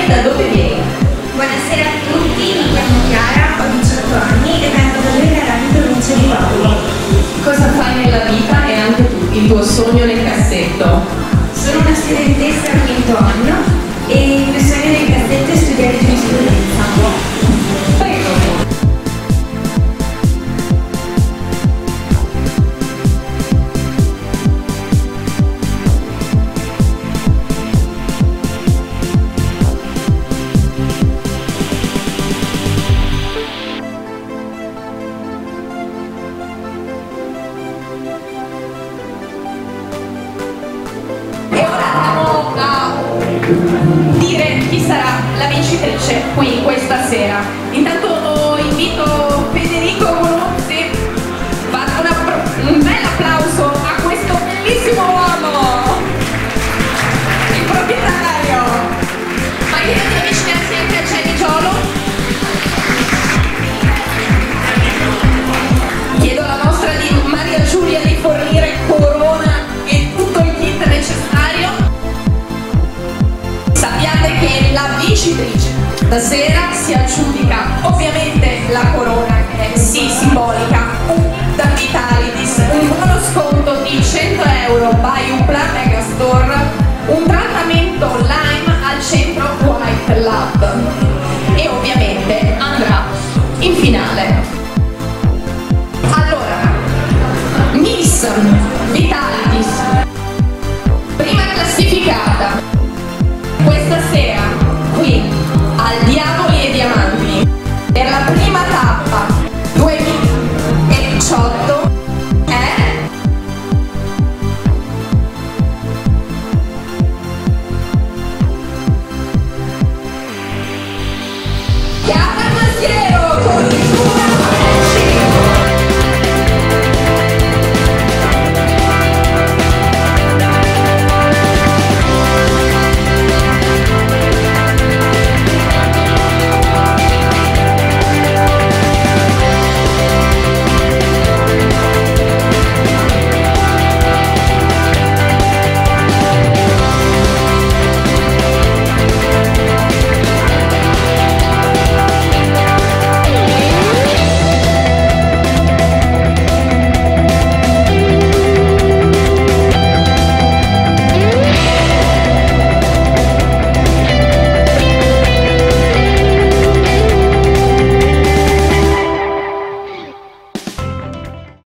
e da dove vieni? Buonasera a tutti, mi chiamo Chiara, ho 18 anni e vengo da Verona, in provincia di Padova. Cosa fai nella vita e anche tu, il tuo sogno nel cassetto? Sono una studentessa al quinto anno e il mio sogno nel cassetto è studiare giurisprudenza. Prego. Dire chi sarà la vincitrice qui questa sera. Intanto invito Federico Bonuzzi, fate un bel applauso a questo bellissimo uomo, il proprietario. Ma io devo avvicinarsi anche a Jenny Giolo. Chiedo alla nostra di Maria Giulia di fornire corona e tutto il kit necessario. Sappiate che la vincitrice stasera si aggiudica ovviamente la corona, che è sì simbolica,